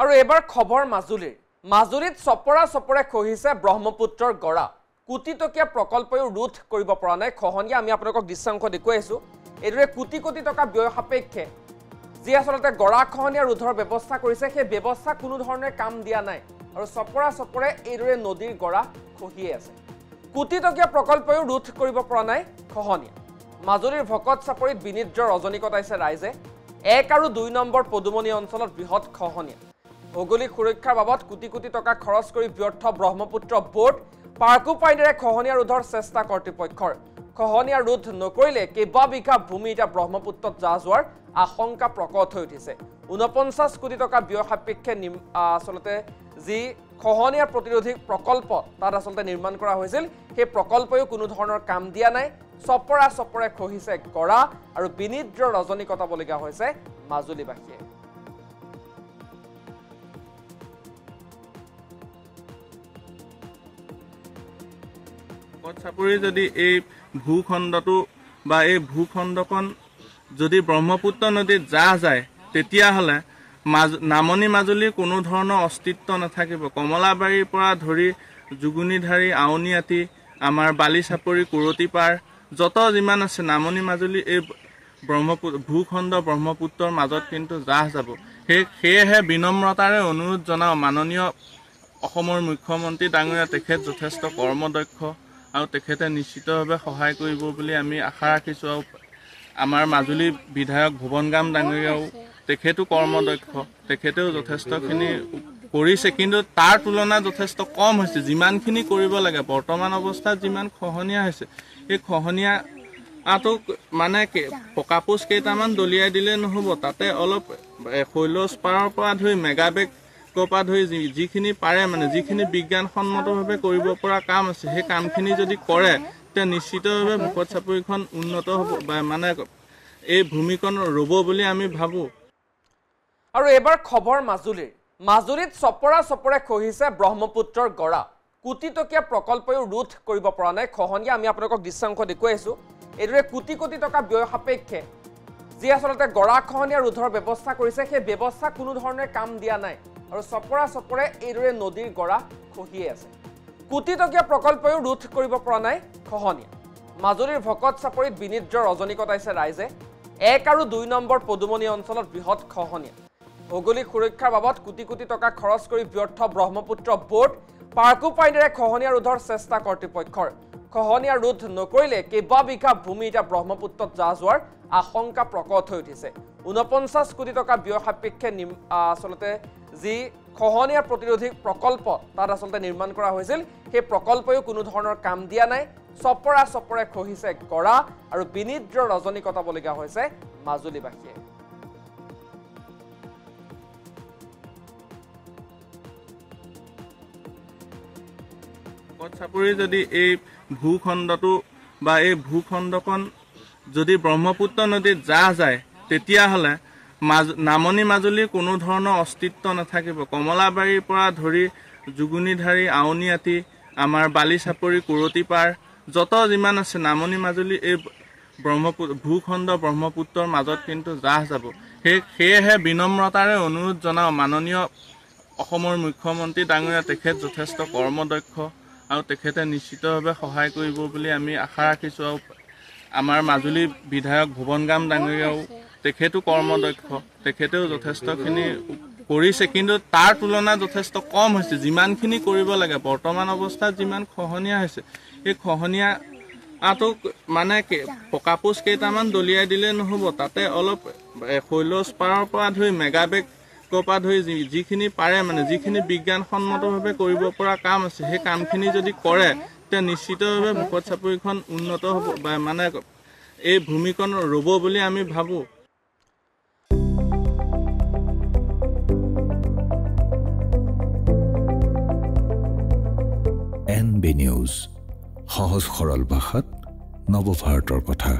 আৰু এবাৰ খবৰ মাজুলীত চপৰা খহিছে ব্ৰহ্মপুত্ৰৰ গৰা কোটি টকীয়া প্ৰকল্পও ৰোধ কৰিব পৰা নাই খহনীয়া আমি আপোনালোকক দৃশ্যাংশ দেখুৱাইছো এদৰে কোটি টকা ব্যয় সাপেক্ষে যি আসলতে গৰা খহনীয়া ৰোধৰ ব্যৱস্থা কৰিছে সেই ব্যৱস্থা কোনো ধৰণে কাম দিয়া নাই আৰু চপৰে এদৰে নদীৰ গৰা খহিয়ে আছে কোটি টকীয়া প্ৰকল্পও ৰোধ কৰিব পৰা নাই খহনীয়া মাজুলীৰ ভকত চাপৰিত বিনিদ্ৰ ৰজনী কটাইছে ৰাইজে 1 আৰু 2 নম্বৰ পদুমনি অঞ্চলত বৃহৎ খহনীয়া ভৌগোলিক সুৰক্ষাৰ বাবদ কোটি টকা খৰচ কৰি ব্যৰ্থ ব্ৰহ্মপুত্ৰ বোৰ্ড পাৰ্কো পাইনেৰে খহনীয়া ৰোধৰ চেষ্টা কৰ্তৃপক্ষৰ খহনীয়া ৰোধ নকৰিলে কেইবা বিঘা ভূমি এটা ব্ৰহ্মপুত্ৰত যোৱাৰ আশংকা প্ৰকট হৈ উঠিছে 49 কোটি টকা ব্যয় সাপেক্ষে আসলতে যি খহনীয়া প্ৰতিৰোধী প্ৰকল্প তাত আসলতে নিৰ্মাণ কৰা হৈছিল সেই প্ৰকল্পও কোনো ধৰণৰ কাম দিয়া নাই চপৰে খহিছে গৰা আৰু বিনিদ্ৰ ৰজনী কটাবলগীয়া হৈছে মাজুলীবাসীয়ে চাপৰি যদি এই ভূখণ্ডটো বা এই ভূখণ্ডখন যদি ব্ৰহ্মপুত্ৰ নদীত যায় তেতিয়াহ'লে নামনি মাজুলীৰ কোনো ধৰণৰ অস্তিত্ব নাথাকিব কমলাবাৰীৰ পৰা ধৰি জুগুনিধাৰী আউনিআটি আমাৰ বালি চাপৰি কুৰতি পাৰ যত যিমান আছে নামনি মাজুলী এই ভূখণ্ড ব্ৰহ্মপুত্ৰৰ মাজত কিন্তু যাব সেয়েহে বিনম্ৰতাৰে অনুৰোধ জনাও মাননীয় অসমৰ মুখ্যমন্ত্ৰী ডাঙৰীয়া তেখেত যথেষ্ট কৰ্মদক্ষ আৰু তেখেতে নিশ্চিতভাৱে সহায় কৰিব বুলি আমি আশা ৰাখিছো আৰু আমাৰ মাজুলী বিধায়ক ভুৱনগাম ডাঙৰীয়াও তেখেতো কৰ্মদক্ষ তেখেতেও যথেষ্টখিনি কৰিছে কিন্তু তাৰ তুলনাত যথেষ্ট কম হৈছে যিমানখিনি কৰিব লাগে বৰ্তমান অৱস্থাত যিমান খহনীয়া হৈছে এই খহনীয়া আটো মানে পকাপোচ কেইটামান দলিয়াই দিলে নহব তাতে অলপ শৈলজ পাৰৰ পৰা ধৰি মেগাবেগ পৰা ধৰি যিখিনি পাৰে মানে যিখিনি বিজ্ঞানসন্মতভাৱে কৰিব পৰা কাম আছে সেই কামখিনি যদি কৰে তে নিশ্চিতভাৱে ভকত চাপৰিখন উন্নত হ'ব মানে এই ভূমিকণ ৰ'ব বুলি আমি ভাবো আৰু এবাৰ খবৰ মাজুলীত চপৰে খহিছে ব্ৰহ্মপুত্ৰৰ গৰা কোটি টকীয়া প্ৰকল্পও ৰোধ কৰিব পৰা নাই খহনীয়া আমি আপোনালোকক দৃশ্যাংশ দেখুৱাইছো এদৰে কোটি টকা ব্যয় সাপেক্ষে যি আসলতে গৰা খহনীয়া ৰোধৰ ব্যৱস্থা কৰিছে সেই ব্যৱস্থা কোনো ধৰণে কাম দিয়া নাই আৰু চপৰে এদৰে নদীৰ গৰা খহিয়ে আছে কোটি টকীয়া প্ৰকল্পও ৰোধ কৰিব পৰা নাই খহনীয়া মাজুলীৰ ভকত চাপৰিত বিনিদ্ৰ ৰজনী কটাইছে ৰাইজে 1 আৰু 2 নম্বৰ পদুমনি অঞ্চলত বৃহৎ খহনীয়া ভৌগোলিক সুৰক্ষাৰ বাবদ কোটি টকা খৰচ কৰি ব্যৰ্থ ব্ৰহ্মপুত্ৰ বোৰ্ড পাৰ্কো পাইনেৰে খহনীয়া ৰোধৰ চেষ্টা কৰ্তৃপক্ষৰ খহনীয়া ৰোধ নকৰিলে কেইবা বিঘা ভূমি এটা ব্ৰহ্মপুত্ৰত যোৱাৰ আশংকা প্ৰকট হৈ উঠিছে 49 কোটি টকা ব্যয় সাপেক্ষে আসলতে যি খহনীয়া প্ৰতিৰোধী প্ৰকল্প তাত আসলতে নিৰ্মাণ কৰা হৈছিল সেই প্ৰকল্পও কোনো ধৰণৰ কাম দিয়া নাই চপৰে খহিছে গৰা আৰু বিনিদ্ৰ ৰজনী কটাবলগীয়া হৈছে মাজুলীবাসীয়ে চাপৰি যদি এই ভূখণ্ডটো বা এই ভূখণ্ডখন যদি ব্ৰহ্মপুত্ৰ নদীত যায় তেতিয়াহ'লে নামনি মাজুলীৰ কোনো ধৰণৰ অস্তিত্ব নাথাকিব কমলাবাৰীৰ পৰা ধৰি জুগুনিধাৰী আউনিআটি আমাৰ বালি চাপৰি কুৰতি পাৰ যত যিমান আছে নামনি মাজুলী এই ভূখণ্ড ব্ৰহ্মপুত্ৰৰ মাজত কিন্তু যাব সেয়েহে বিনম্ৰতাৰে অনুৰোধ জনাও মাননীয় অসমৰ মুখ্যমন্ত্ৰী ডাঙৰীয়া তেখেত যথেষ্ট কৰ্মদক্ষ আৰু তেখেতে নিশ্চিতভাৱে সহায় কৰিব বুলি আমি আশা ৰাখিছো আৰু আমাৰ মাজুলী বিধায়ক ভুৱনগাম ডাঙৰীয়াও তেখেতো কৰ্মদক্ষ তেখেতেও যথেষ্টখিনি কৰিছে কিন্তু তাৰ তুলনাত যথেষ্ট কম হৈছে যিমানখিনি কৰিব লাগে বৰ্তমান অৱস্থাত যিমান খহনীয়া হৈছে এই খহনীয়া আটো মানে পকাপোচ কেইটামান দলিয়াই দিলে নহব তাতে অলপ শৈলজ পাৰৰ পৰা ধৰি মেগাবেগ পৰা ধৰি যিখিনি পাৰে মানে যিখিনি বিজ্ঞানসন্মতভাৱে কৰিব পৰা কাম আছে সেই কামখিনি যদি কৰে তে নিশ্চিতভাৱে ভকত চাপৰিখন উন্নত হ'ব মানে এই ভূমিকণ ৰ'ব বুলি আমি ভাবো NB নিউজ সহজ সৰল ভাষাত নৱভাৰতৰ কথা